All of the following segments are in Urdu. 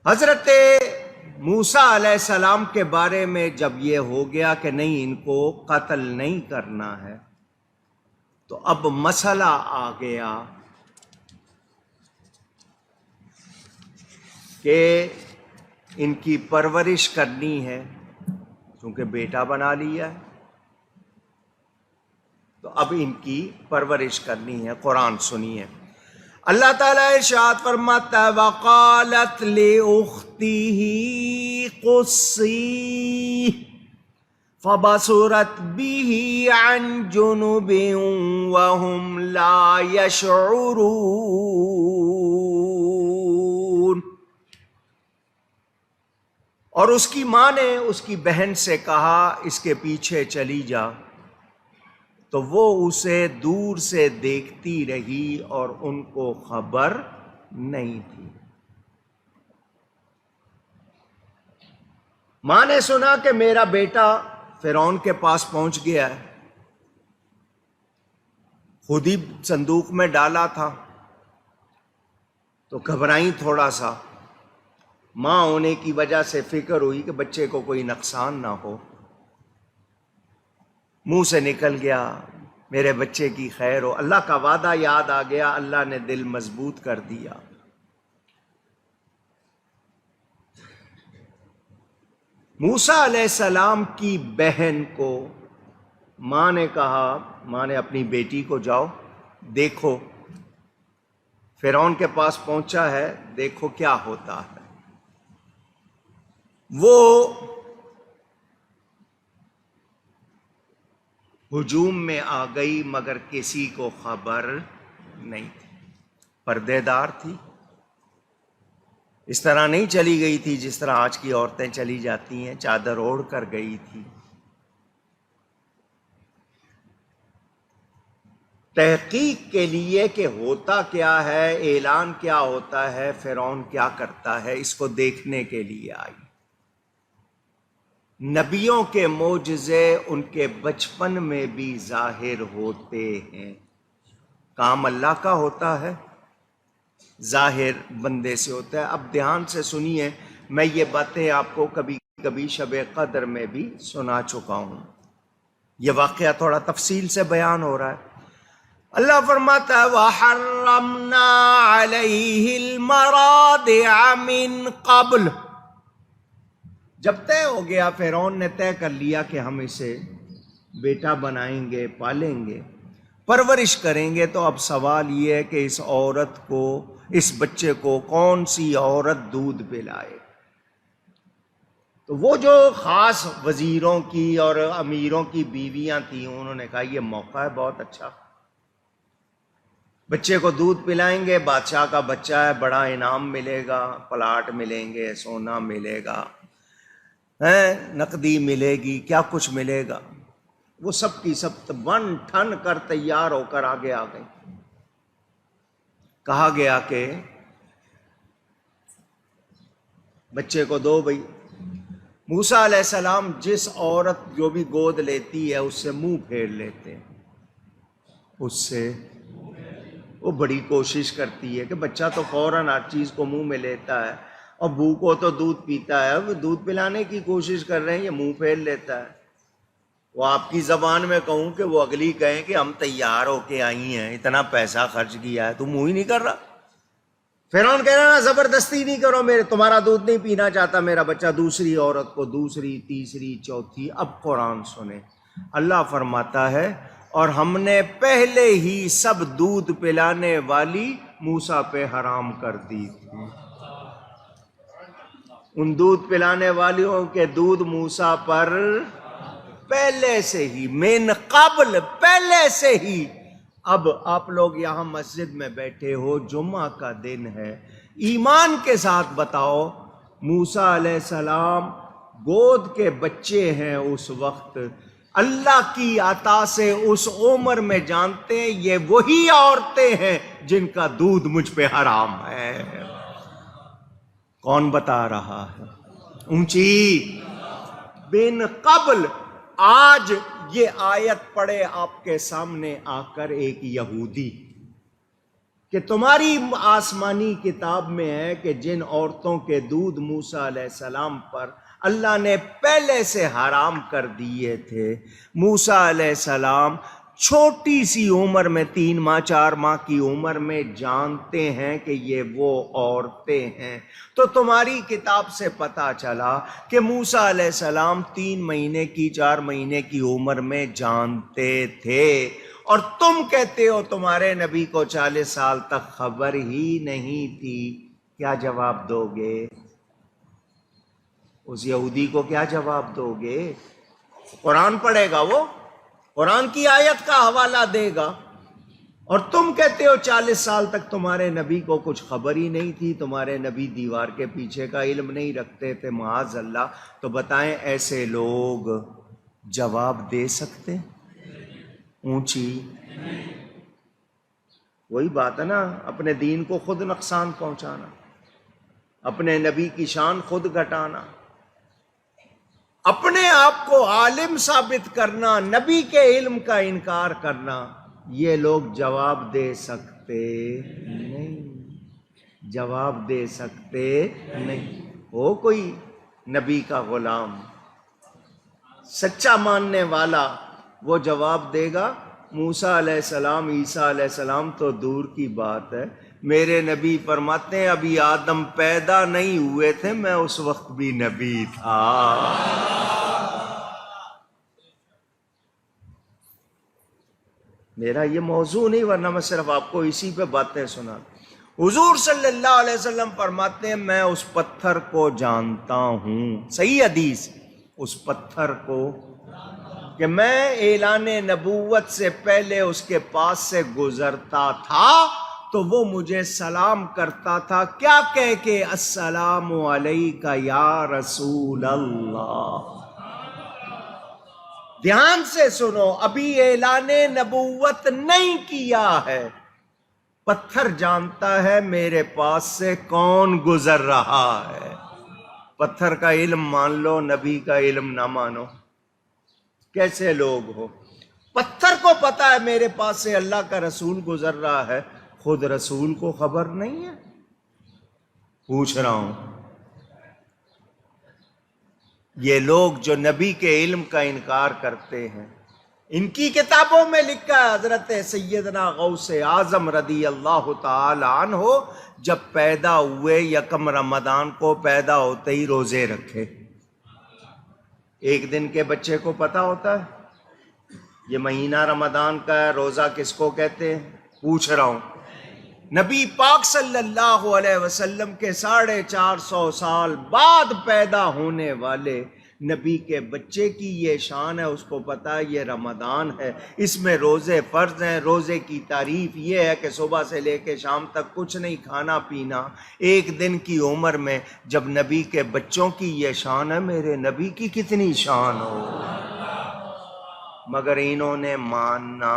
حضرت موسیٰ علیہ السلام کے بارے میں جب یہ ہو گیا کہ نہیں ان کو قتل نہیں کرنا ہے، تو اب مسئلہ آ گیا کہ ان کی پرورش کرنی ہے، کیونکہ بیٹا بنا لیا ہے تو اب ان کی پرورش کرنی ہے۔ قرآن سنیے، اللہ تعالیٰ ارشاد فرماتا ہے وَقَالَتْ لِأُخْتِهِ قُصِّيهِ فَبَصُرَتْ بِهِ عَنْ جُنُبٍ وَهُمْ لَا يَشْعُرُونَ۔ اور اس کی ماں نے اس کی بہن سے کہا اس کے پیچھے چلی جا، تو وہ اسے دور سے دیکھتی رہی اور ان کو خبر نہیں تھی۔ ماں نے سنا کہ میرا بیٹا فرعون کے پاس پہنچ گیا ہے، خود ہی صندوق میں ڈالا تھا، تو گھبرائیں تھوڑا سا۔ ماں ہونے کی وجہ سے فکر ہوئی کہ بچے کو کوئی نقصان نہ ہو، منہ سے نکل گیا میرے بچے کی خیر ہو۔ اللہ کا وعدہ یاد آ گیا، اللہ نے دل مضبوط کر دیا۔ موسیٰ علیہ السلام کی بہن کو ماں نے کہا، ماں نے اپنی بیٹی کو جاؤ دیکھو فرعون کے پاس پہنچا ہے، دیکھو کیا ہوتا ہے۔ وہ ہجوم میں آ گئی مگر کسی کو خبر نہیں تھی، پردے دار تھی، اس طرح نہیں چلی گئی تھی جس طرح آج کی عورتیں چلی جاتی ہیں، چادر اوڑھ کر گئی تھی۔ تحقیق کے لیے کہ ہوتا کیا ہے، اعلان کیا ہوتا ہے، فرعون کیا کرتا ہے، اس کو دیکھنے کے لیے آئی۔ نبیوں کے معجزے ان کے بچپن میں بھی ظاہر ہوتے ہیں، کام اللہ کا ہوتا ہے، ظاہر بندے سے ہوتا ہے۔ اب دھیان سے سنیے، میں یہ باتیں آپ کو کبھی کبھی شب قدر میں بھی سنا چکا ہوں، یہ واقعہ تھوڑا تفصیل سے بیان ہو رہا ہے۔ اللہ فرماتا ہے وَحَرَّمْنَا عَلَيْهِ الْمَرَاضِعَ مِنْ قَبْلُ، جب طے ہو گیا، فرعون نے طے کر لیا کہ ہم اسے بیٹا بنائیں گے، پالیں گے، پرورش کریں گے، تو اب سوال یہ ہے کہ اس عورت کو، اس بچے کو کون سی عورت دودھ پلائے؟ تو وہ جو خاص وزیروں کی اور امیروں کی بیویاں تھیں، انہوں نے کہا یہ موقع ہے بہت اچھا، بچے کو دودھ پلائیں گے، بادشاہ کا بچہ ہے، بڑا انعام ملے گا، پلاٹ ملیں گے، سونا ملے گا، نقدی ملے گی، کیا کچھ ملے گا۔ وہ سب کی سب بن ٹھن کر تیار ہو کر آگے آ گئی۔ کہا گیا کہ بچے کو دو بھائی۔ موسیٰ علیہ السلام جس عورت جو بھی گود لیتی ہے اس سے منہ پھیر لیتے ہیں، اس سے وہ بڑی کوشش کرتی ہے کہ بچہ تو فوراً ہر چیز کو منہ میں لیتا ہے، اور بو کو تو دودھ پیتا ہے، وہ دودھ پلانے کی کوشش کر رہے ہیں، یہ منہ پھیر لیتا ہے۔ وہ آپ کی زبان میں کہوں کہ وہ اگلی کہیں کہ ہم تیار ہو کے آئی ہیں، اتنا پیسہ خرچ کیا ہے، تم منہ ہی نہیں کر رہا۔ فرعون کہہ رہا نا زبردستی نہیں کرو، تمہارا دودھ نہیں پینا چاہتا میرا بچہ، دوسری عورت کو، دوسری، تیسری، چوتھی۔ اب قرآن سنیں، اللہ فرماتا ہے اور ہم نے پہلے ہی سب دودھ پلانے والی موسیٰ پہ حرام کر دی تھی۔ ان دودھ پلانے والیوں کے دودھ موسیٰ پر پہلے سے ہی، من قبل، پہلے سے ہی۔ اب آپ لوگ یہاں مسجد میں بیٹھے ہو، جمعہ کا دن ہے، ایمان کے ساتھ بتاؤ موسیٰ علیہ السلام گود کے بچے ہیں اس وقت، اللہ کی عطا سے اس عمر میں جانتے ہیں یہ وہی عورتیں ہیں جن کا دودھ مجھ پہ حرام ہے۔ کون بتا رہا ہے؟ اونچی بن قبل۔ آج یہ آیت پڑھے آپ کے سامنے آ کر ایک یہودی کہ تمہاری آسمانی کتاب میں ہے کہ جن عورتوں کے دودھ موسیٰ علیہ السلام پر اللہ نے پہلے سے حرام کر دیے تھے، موسیٰ علیہ السلام چھوٹی سی عمر میں 3 ماہ 4 ماہ کی عمر میں جانتے ہیں کہ یہ وہ عورتیں ہیں، تو تمہاری کتاب سے پتہ چلا کہ موسیٰ علیہ السلام 3 مہینے کی 4 مہینے کی عمر میں جانتے تھے، اور تم کہتے ہو تمہارے نبی کو 40 سال تک خبر ہی نہیں تھی۔ کیا جواب دو گے؟ اس یہودی کو کیا جواب دو گے؟ قرآن پڑھے گا، وہ قرآن کی آیت کا حوالہ دے گا، اور تم کہتے ہو 40 سال تک تمہارے نبی کو کچھ خبر ہی نہیں تھی، تمہارے نبی دیوار کے پیچھے کا علم نہیں رکھتے تھے، معاذ اللہ۔ تو بتائیں ایسے لوگ جواب دے سکتے؟ اونچی وہی بات ہے نا، اپنے دین کو خود نقصان پہنچانا، اپنے نبی کی شان خود گھٹانا، اپنے آپ کو عالم ثابت کرنا، نبی کے علم کا انکار کرنا۔ یہ لوگ جواب دے سکتے نہیں، جواب دے سکتے نہیں۔ ہو کوئی نبی کا غلام سچا ماننے والا، وہ جواب دے گا؟ موسیٰ علیہ السلام، عیسیٰ علیہ السلام تو دور کی بات ہے، میرے نبی فرماتے ہیں ابھی آدم پیدا نہیں ہوئے تھے، میں اس وقت بھی نبی تھا۔ میرا یہ موضوع نہیں، ورنہ میں صرف آپ کو اسی پہ باتیں سنا۔ حضور صلی اللہ علیہ وسلم فرماتے ہیں میں اس پتھر کو جانتا ہوں، صحیح حدیث، اس پتھر کو کہ میں اعلان نبوت سے پہلے اس کے پاس سے گزرتا تھا تو وہ مجھے سلام کرتا تھا، کیا کہہ کے؟ السلام علیک یا رسول اللہ۔ دھیان سے سنو، ابھی اعلان نبوت نہیں کیا ہے، پتھر جانتا ہے میرے پاس سے کون گزر رہا ہے۔ پتھر کا علم مان لو، نبی کا علم نہ مانو، کیسے لوگ ہو؟ پتھر کو پتا ہے میرے پاس سے اللہ کا رسول گزر رہا ہے، خود رسول کو خبر نہیں ہے؟ پوچھ رہا ہوں۔ یہ لوگ جو نبی کے علم کا انکار کرتے ہیں، ان کی کتابوں میں لکھا ہے حضرت سیدنا غوث اعظم رضی اللہ تعالی عنہ جب پیدا ہوئے 1 رمضان کو پیدا ہوتے ہی روزے رکھے۔ 1 دن کے بچے کو پتا ہوتا ہے یہ مہینہ رمضان کا ہے، روزہ کس کو کہتے ہیں؟ پوچھ رہا ہوں۔ نبی پاک صلی اللہ علیہ وسلم کے 450 سال بعد پیدا ہونے والے نبی کے بچے کی یہ شان ہے، اس کو پتا ہے یہ رمضان ہے، اس میں روزے فرض ہیں۔ روزے کی تعریف یہ ہے کہ صبح سے لے کے شام تک کچھ نہیں کھانا پینا۔ 1 دن کی عمر میں جب نبی کے بچوں کی یہ شان ہے، میرے نبی کی کتنی شان ہو، مگر انہوں نے ماننا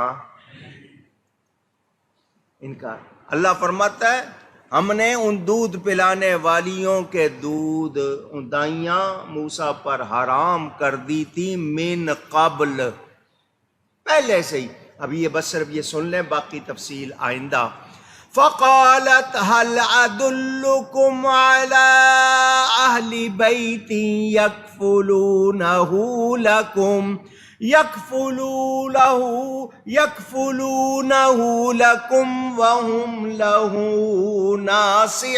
انکار۔ اللہ فرماتا ہے ہم نے ان دودھ پلانے والیوں کے دودھ دائیاں موسیٰ پر حرام کر دی تھی من قبل، پہلے سے ہی۔ ابھی یہ بس صرف یہ سن لیں، باقی تفصیل آئندہ۔ فقالت هل ادلکم علی اہل بیت یکفلونہ لکم یکفلونہ لکم وہم لہ ناصحون۔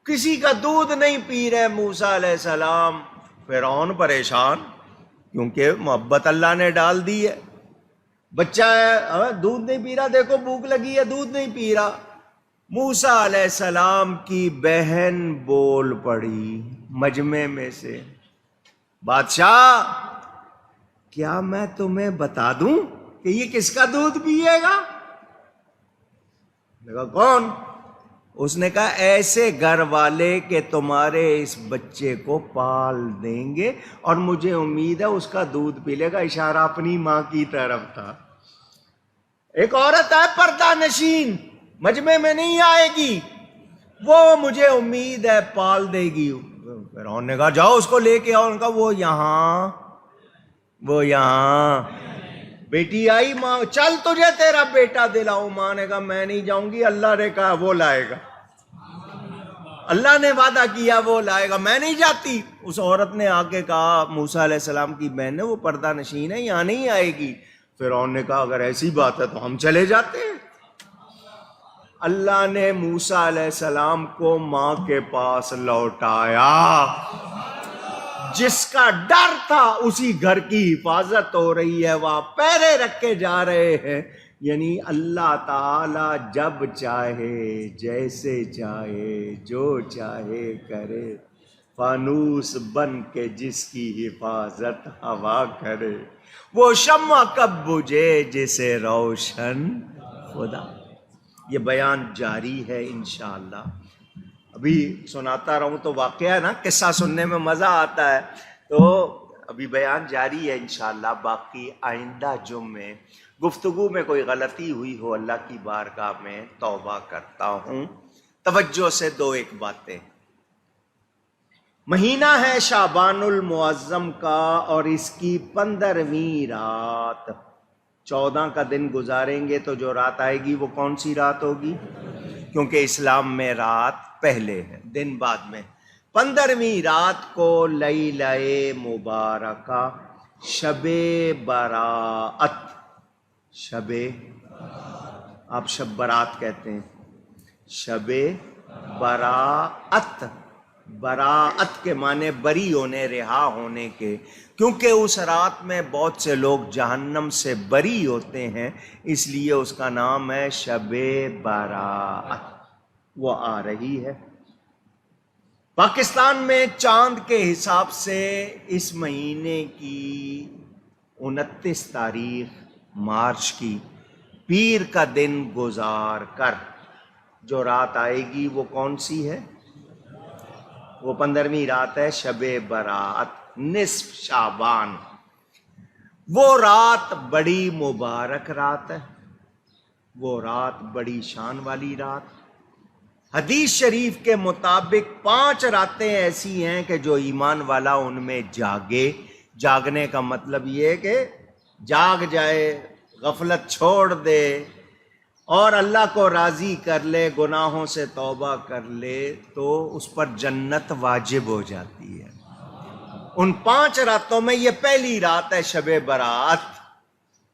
کسی کا دودھ نہیں پی رہے موسیٰ علیہ السلام، فرعون پریشان کیونکہ محبت اللہ نے ڈال دی ہے۔ بچہ ہے دودھ نہیں پی رہا، دیکھو بھوک لگی ہے دودھ نہیں پی رہا۔ موسیٰ علیہ السلام کی بہن بول پڑی مجمع میں سے، بادشاہ کیا میں تمہیں بتا دوں کہ یہ کس کا دودھ پیے گا؟ میں کہا کون؟ اس نے کہا ایسے گھر والے کہ تمہارے اس بچے کو پال دیں گے اور مجھے امید ہے اس کا دودھ پی لے گا۔ اشارہ اپنی ماں کی طرف تھا۔ ایک عورت ہے پردہ نشین، مجمع میں نہیں آئے گی، وہ مجھے امید ہے پال دے گی۔ فرعون نے کہا جاؤ اس کو لے کے آؤ۔ ان کا وہ یہاں بیٹی آئی، ماں چل تجھے تیرا بیٹا دلاؤں، ماں نے کہا میں نہیں جاؤں گی، اللہ نے کہا وہ لائے گا، اللہ نے وعدہ کیا وہ لائے گا، میں نہیں جاتی۔ اس عورت نے آ کے کہا موسیٰ علیہ السلام کی بہن نے وہ پردہ نشین ہے، یہاں نہیں آئے گی۔ فرعون نے کہا اگر ایسی بات ہے تو ہم چلے جاتے ہیں۔ اللہ نے موسیٰ علیہ السلام کو ماں کے پاس لوٹایا، جس کا ڈر تھا اسی گھر کی حفاظت ہو رہی ہے، وہاں پیرے رکھے جا رہے ہیں۔ یعنی اللہ تعالی جب چاہے، جیسے چاہے، جو چاہے کرے، فانوس بن کے جس کی حفاظت ہوا کرے، وہ شمع کب بجھے جسے روشن خدا۔ یہ بیان جاری ہے انشاءاللہ، ابھی سناتا رہوں تو واقعہ ہے نا، قصہ سننے میں مزہ آتا ہے، تو ابھی بیان جاری ہے انشاءاللہ۔ باقی آئندہ جمعے گفتگو میں کوئی غلطی ہوئی ہو اللہ کی بارگاہ میں توبہ کرتا ہوں۔ توجہ سے دو ایک باتیں۔ مہینہ ہے شعبان المعظم کا اور اس کی 15ویں رات، 14 کا دن گزاریں گے تو جو رات آئے گی وہ کون سی رات ہوگی؟ کیونکہ اسلام میں رات پہلے ہے، دن بعد میں۔ 15ویں رات کو لیلہ مبارکہ، شب برات، شب، آپ شب برات کہتے ہیں، شب براءت، براءت کے معنی بری ہونے، رہا ہونے کے، کیونکہ اس رات میں بہت سے لوگ جہنم سے بری ہوتے ہیں، اس لیے اس کا نام ہے شب براءت۔ وہ آ رہی ہے۔ پاکستان میں چاند کے حساب سے اس مہینے کی 29 تاریخ مارچ کی پیر کا دن گزار کر جو رات آئے گی وہ کون سی ہے؟ وہ 15ویں رات ہے، شب براءت، نصف شعبان۔ وہ رات بڑی مبارک رات ہے، وہ رات بڑی شان والی رات۔ حدیث شریف کے مطابق 5 راتیں ایسی ہیں کہ جو ایمان والا ان میں جاگے، جاگنے کا مطلب یہ ہے کہ جاگ جائے، غفلت چھوڑ دے اور اللہ کو راضی کر لے، گناہوں سے توبہ کر لے، تو اس پر جنت واجب ہو جاتی ہے۔ ان 5 راتوں میں یہ پہلی رات ہے شب برات،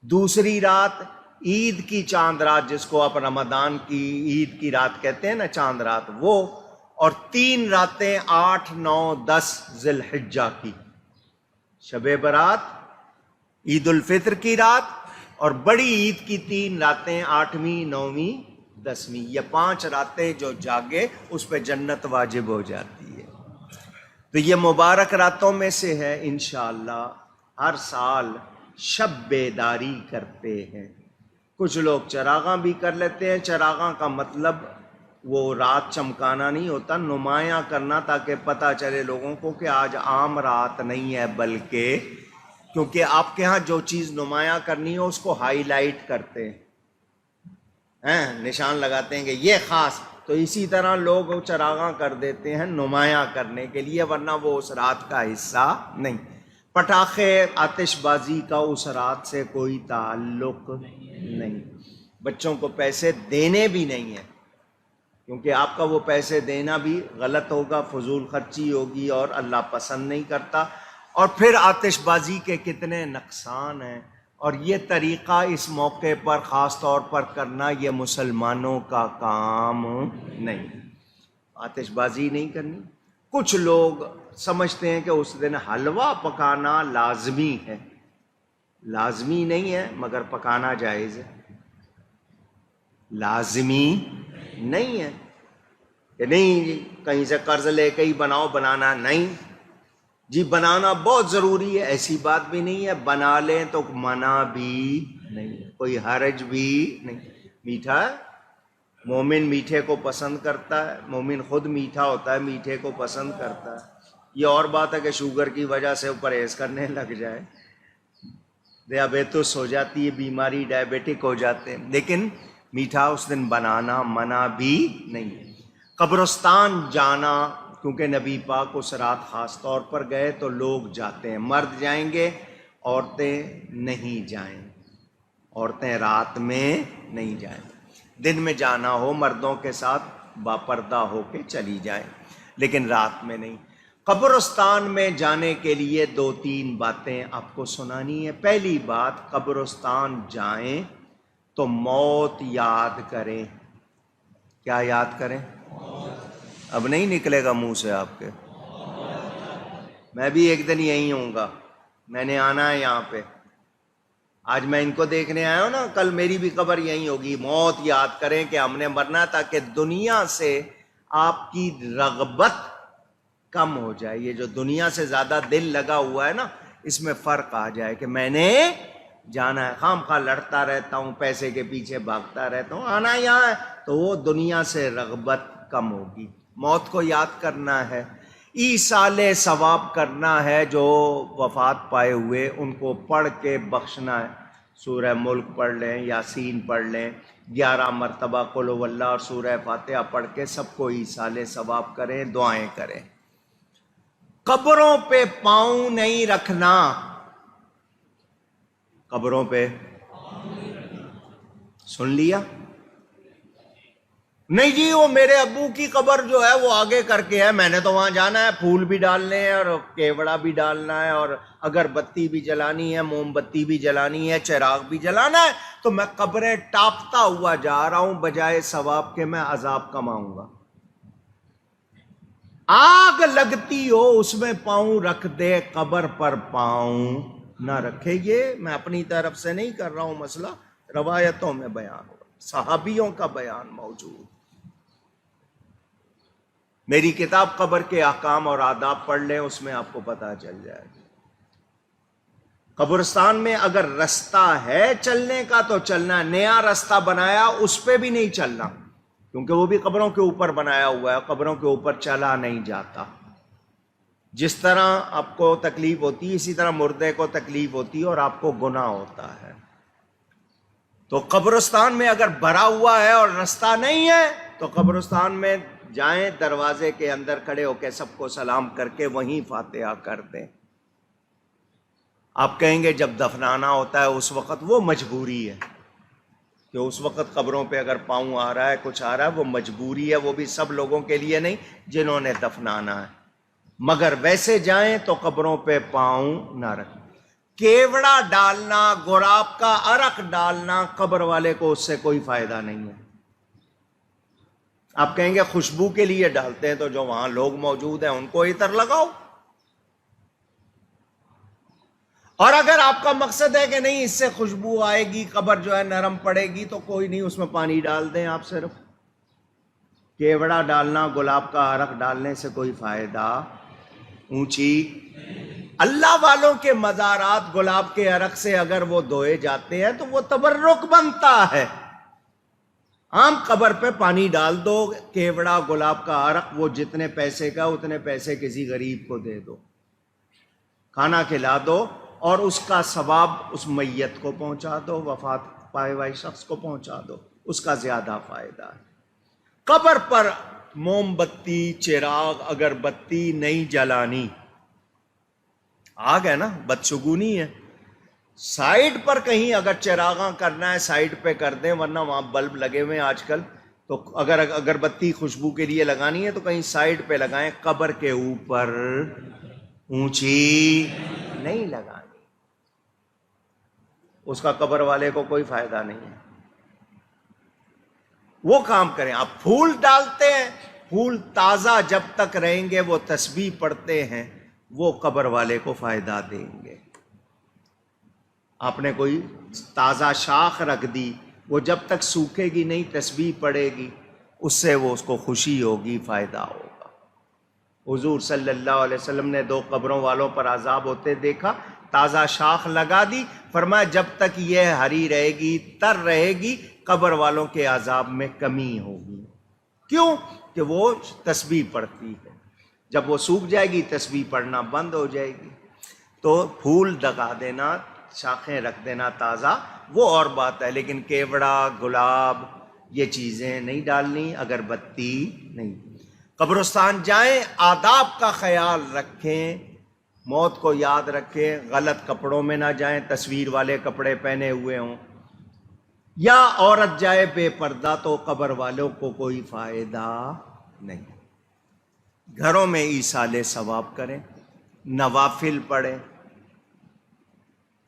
دوسری رات عید کی چاند رات جس کو آپ رمضان کی عید کی رات کہتے ہیں نا، چاند رات، وہ، اور 3 راتیں 8، 9، 10 ذی الحجہ کی، شب برات، عید الفطر کی رات اور بڑی عید کی 3 راتیں، 8ویں، 9ویں، 10ویں۔ یہ 5 راتیں جو جاگے اس پہ جنت واجب ہو جاتی ہے۔ تو یہ مبارک راتوں میں سے ہے، انشاءاللہ ہر سال شب بیداری کرتے ہیں۔ کچھ لوگ چراغاں بھی کر لیتے ہیں، چراغاں کا مطلب وہ رات چمکانا نہیں ہوتا، نمایاں کرنا، تاکہ پتہ چلے لوگوں کو کہ آج عام رات نہیں ہے، بلکہ کیونکہ آپ کے ہاں جو چیز نمایاں کرنی ہو اس کو ہائی لائٹ کرتے ہیں، نشان لگاتے ہیں کہ یہ خاص، تو اسی طرح لوگ چراغاں کر دیتے ہیں نمایاں کرنے کے لیے، ورنہ وہ اس رات کا حصہ نہیں۔ پٹاخے، آتش بازی کا اس رات سے کوئی تعلق نہیں، بچوں کو پیسے دینے بھی نہیں ہیں، کیونکہ آپ کا وہ پیسے دینا بھی غلط ہوگا، فضول خرچی ہوگی اور اللہ پسند نہیں کرتا۔ اور پھر آتش بازی کے کتنے نقصان ہیں، اور یہ طریقہ اس موقع پر خاص طور پر کرنا یہ مسلمانوں کا کام نہیں، آتش بازی نہیں کرنی۔ کچھ لوگ سمجھتے ہیں کہ اس دن حلوہ پکانا لازمی ہے، لازمی نہیں ہے مگر پکانا جائز ہے، لازمی نہیں ہے کہ نہیں جی کہیں سے قرض لے کے ہی بناؤ، بنانا نہیں جی، بنانا بہت ضروری ہے، ایسی بات بھی نہیں ہے، بنا لیں تو منع بھی نہیں ہے، کوئی حرج بھی نہیں۔ میٹھا ہے، مومن میٹھے کو پسند کرتا ہے، مومن خود میٹھا ہوتا ہے، میٹھے کو پسند کرتا ہے۔ یہ اور بات ہے کہ شوگر کی وجہ سے پرہیز کرنے لگ جائے، ذیابیطس ہو جاتی ہے، بیماری ڈائبیٹک ہو جاتے ہیں، لیکن میٹھا اس دن بنانا منع بھی نہیں ہے۔ قبرستان جانا، کیونکہ نبی پاک اس رات خاص طور پر گئے تو لوگ جاتے ہیں، مرد جائیں گے، عورتیں نہیں جائیں۔ عورتیں رات میں نہیں جائیں، دن میں جانا ہو مردوں کے ساتھ باپردہ ہو کے چلی جائیں، لیکن رات میں نہیں۔ قبرستان میں جانے کے لیے 2-3 باتیں آپ کو سنانی ہے۔ پہلی بات، قبرستان جائیں تو موت یاد کریں۔ کیا یاد کریں؟ اب نہیں نکلے گا منہ سے آپ کے، میں بھی ایک دن یہی ہوں گا، میں نے آنا ہے یہاں پہ، آج میں ان کو دیکھنے آیا ہوں نا، کل میری بھی قبر یہی ہوگی۔ موت یاد کریں کہ ہم نے مرنا، تاکہ دنیا سے آپ کی رغبت کم ہو جائے۔ یہ جو دنیا سے زیادہ دل لگا ہوا ہے نا، اس میں فرق آ جائے کہ میں نے جانا ہے، خام خواہ لڑتا رہتا ہوں، پیسے کے پیچھے بھاگتا رہتا ہوں، آنا یہاں ہے، تو وہ دنیا سے رغبت کم ہوگی۔ موت کو یاد کرنا ہے، ایصال ثواب کرنا ہے، جو وفات پائے ہوئے ان کو پڑھ کے بخشنا ہے۔ سورہ ملک پڑھ لیں، یاسین پڑھ لیں، 11 مرتبہ قل هو اللہ اور سورہ فاتحہ پڑھ کے سب کو ایصال ثواب کریں، دعائیں کریں۔ قبروں پہ پاؤں نہیں رکھنا، قبروں پہ سن لیا؟ نہیں جی وہ میرے ابو کی قبر جو ہے وہ آگے کر کے ہے، میں نے تو وہاں جانا ہے، پھول بھی ڈالنے ہیں اور کیوڑا بھی ڈالنا ہے اور اگر بتی بھی جلانی ہے، موم بتی بھی جلانی ہے، چراغ بھی جلانا ہے، تو میں قبریں ٹاپتا ہوا جا رہا ہوں، بجائے ثواب کے میں عذاب کماؤں گا۔ آگ لگتی ہو اس میں پاؤں رکھ دے، قبر پر پاؤں نہ رکھے۔ یہ میں اپنی طرف سے نہیں کر رہا ہوں، مسئلہ روایتوں میں بیان ہوا، صحابیوں کا بیان موجود۔ میری کتاب قبر کے احکام اور آداب پڑھ لیں، اس میں آپ کو پتہ چل جائے گا۔ قبرستان میں اگر رستہ ہے چلنے کا تو چلنا، نیا رستہ بنایا اس پہ بھی نہیں چلنا، کیونکہ وہ بھی قبروں کے اوپر بنایا ہوا ہے، قبروں کے اوپر چلا نہیں جاتا۔ جس طرح آپ کو تکلیف ہوتی ہے اسی طرح مردے کو تکلیف ہوتی ہے اور آپ کو گناہ ہوتا ہے۔ تو قبرستان میں اگر بھرا ہوا ہے اور رستہ نہیں ہے تو قبرستان میں جائیں، دروازے کے اندر کھڑے ہو کے سب کو سلام کر کے وہیں فاتحہ کر دیں۔ آپ کہیں گے جب دفنانا ہوتا ہے اس وقت، وہ مجبوری ہے کہ اس وقت قبروں پہ اگر پاؤں آ رہا ہے، کچھ آ رہا ہے، وہ مجبوری ہے، وہ بھی سب لوگوں کے لیے نہیں جنہوں نے دفنانا ہے۔ مگر ویسے جائیں تو قبروں پہ پاؤں نہ رکھیں۔ کیوڑا ڈالنا، گلاب کا عرق ڈالنا، قبر والے کو اس سے کوئی فائدہ نہیں ہے۔ آپ کہیں گے خوشبو کے لیے ڈالتے ہیں، تو جو وہاں لوگ موجود ہیں ان کو عطر لگاؤ۔ اور اگر آپ کا مقصد ہے کہ نہیں اس سے خوشبو آئے گی، قبر جو ہے نرم پڑے گی، تو کوئی نہیں، اس میں پانی ڈال دیں آپ صرف۔ کیوڑا ڈالنا، گلاب کا عرق ڈالنے سے کوئی فائدہ اونچی۔ اللہ والوں کے مزارات گلاب کے عرق سے اگر وہ دھوئے جاتے ہیں تو وہ تبرک بنتا ہے۔ عام قبر پہ پانی ڈال دو، کیوڑا، گلاب کا عرق، وہ جتنے پیسے کا اتنے پیسے کسی غریب کو دے دو، کھانا کھلا دو، اور اس کا ثواب اس میت کو پہنچا دو، وفات پائے ہوئے شخص کو پہنچا دو، اس کا زیادہ فائدہ ہے۔ قبر پر موم بتی، چراغ، اگربتی نہیں جلانی۔ آگ ہے نا، بدشگونی ہے۔ سائڈ پر کہیں اگر چراغاں کرنا ہے سائڈ پہ کر دیں، ورنہ وہاں بلب لگے ہوئے ہیں آج کل، تو اگر اگربتی خوشبو کے لیے لگانی ہے تو کہیں سائڈ پہ لگائیں، قبر کے اوپر اونچی نہیں لگانی، اس کا قبر والے کو کوئی فائدہ نہیں ہے۔ وہ کام کریں۔ آپ پھول ڈالتے ہیں، پھول تازہ جب تک رہیں گے، وہ تسبیح پڑھتے ہیں، وہ قبر والے کو فائدہ دیں گے۔ آپ نے کوئی تازہ شاخ رکھ دی، وہ جب تک سوکھے گی نہیں، تسبیح پڑے گی، اس سے وہ اس کو خوشی ہوگی، فائدہ ہوگا۔ حضور صلی اللہ علیہ وسلم نے 2 قبروں والوں پر عذاب ہوتے دیکھا، تازہ شاخ لگا دی، فرمایا جب تک یہ ہری رہے گی، تر رہے گی، قبر والوں کے عذاب میں کمی ہوگی۔ کیوں؟ کہ وہ تسبیح پڑھتی ہے، جب وہ سوکھ جائے گی تسبیح پڑھنا بند ہو جائے گی۔ تو پھول لگا دینا، شاخیں رکھ دینا تازہ، وہ اور بات ہے، لیکن کیوڑا، گلاب، یہ چیزیں نہیں ڈالنی، اگربتی نہیں۔ قبرستان جائیں، آداب کا خیال رکھیں، موت کو یاد رکھیں، غلط کپڑوں میں نہ جائیں، تصویر والے کپڑے پہنے ہوئے ہوں، یا عورت جائے بے پردہ تو قبر والوں کو کوئی فائدہ نہیں۔ گھروں میں ایصال ثواب کریں، نوافل پڑھیں،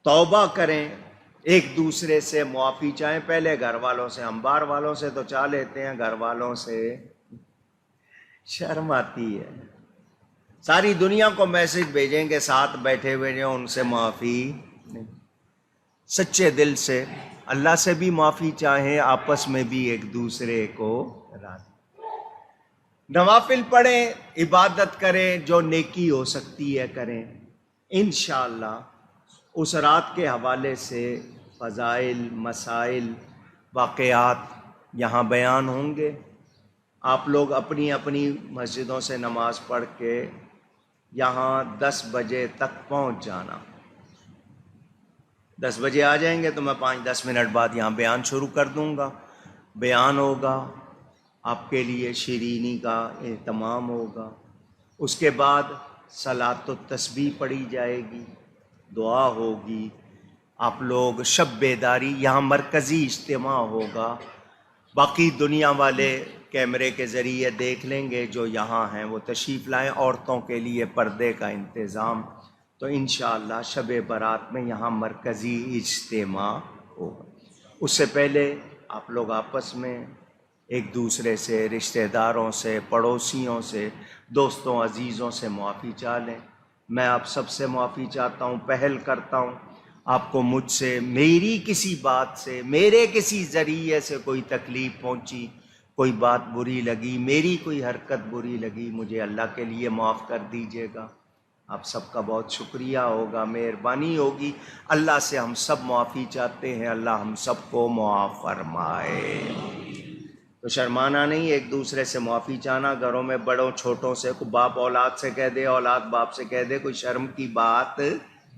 توبہ کریں، ایک دوسرے سے معافی چاہیں۔ پہلے گھر والوں سے، ہم باہر والوں سے تو چاہ لیتے ہیں، گھر والوں سے شرم آتی ہے۔ ساری دنیا کو میسج بھیجیں کہ ساتھ بیٹھے ہوئے جو ان سے معافی نہیں۔ سچے دل سے اللہ سے بھی معافی چاہیں، آپس میں بھی ایک دوسرے کو راضی۔ نوافل پڑھیں، عبادت کریں، جو نیکی ہو سکتی ہے کریں۔ انشاءاللہ اس رات کے حوالے سے فضائل، مسائل، واقعات یہاں بیان ہوں گے۔ آپ لوگ اپنی اپنی مسجدوں سے نماز پڑھ کے یہاں 10 بجے تک پہنچ جانا۔ 10 بجے آ جائیں گے تو میں 5-10 منٹ بعد یہاں بیان شروع کر دوں گا۔ بیان ہوگا، آپ کے لیے شیرینی کا اہتمام ہوگا، اس کے بعد صلاۃ التسبیح پڑھی جائے گی، دعا ہوگی، آپ لوگ شب بیداری، یہاں مرکزی اجتماع ہوگا۔ باقی دنیا والے کیمرے کے ذریعے دیکھ لیں گے، جو یہاں ہیں وہ تشریف لائیں۔ عورتوں کے لیے پردے کا انتظام، تو انشاءاللہ شب برات میں یہاں مرکزی اجتماع ہوگا۔ اس سے پہلے آپ لوگ آپس میں ایک دوسرے سے، رشتہ داروں سے، پڑوسیوں سے، دوستوں عزیزوں سے معافی چاہ لیں۔ میں آپ سب سے معافی چاہتا ہوں، پہل کرتا ہوں۔ آپ کو مجھ سے، میری کسی بات سے، میرے کسی ذریعے سے کوئی تکلیف پہنچی، کوئی بات بری لگی، میری کوئی حرکت بری لگی، مجھے اللہ کے لیے معاف کر دیجیے گا۔ آپ سب کا بہت شکریہ ہوگا، مہربانی ہوگی۔ اللہ سے ہم سب معافی چاہتے ہیں، اللہ ہم سب کو معاف فرمائے۔ تو شرمانا نہیں، ایک دوسرے سے معافی چاہنا۔ گھروں میں بڑوں چھوٹوں سے، کوئی باپ اولاد سے کہہ دے، اولاد باپ سے کہہ دے، کوئی شرم کی بات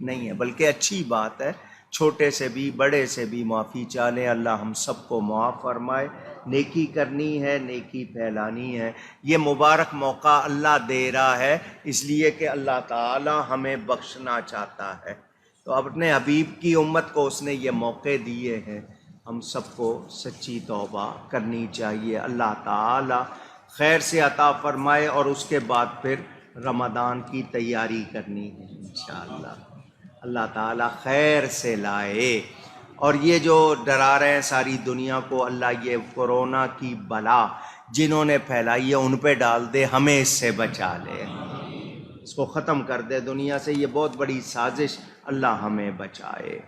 نہیں ہے، بلکہ اچھی بات ہے۔ چھوٹے سے بھی بڑے سے بھی معافی چاہ لیں، اللہ ہم سب کو معاف فرمائے۔ نیکی کرنی ہے، نیکی پھیلانی ہے۔ یہ مبارک موقع اللہ دے رہا ہے، اس لیے کہ اللہ تعالی ہمیں بخشنا چاہتا ہے۔ تو اپنے حبیب کی امت کو اس نے یہ موقع دیے ہیں، ہم سب کو سچی توبہ کرنی چاہیے۔ اللہ تعالی خیر سے عطا فرمائے، اور اس کے بعد پھر رمضان کی تیاری کرنی ہے انشاءاللہ۔ اللہ تعالی خیر سے لائے، اور یہ جو ڈرا رہے ہیں ساری دنیا کو، اللہ یہ کورونا کی بلا جنہوں نے پھیلائی ہے ان پہ ڈال دے، ہمیں اس سے بچا لے، اس کو ختم کر دے دنیا سے۔ یہ بہت بڑی سازش، اللہ ہمیں بچائے۔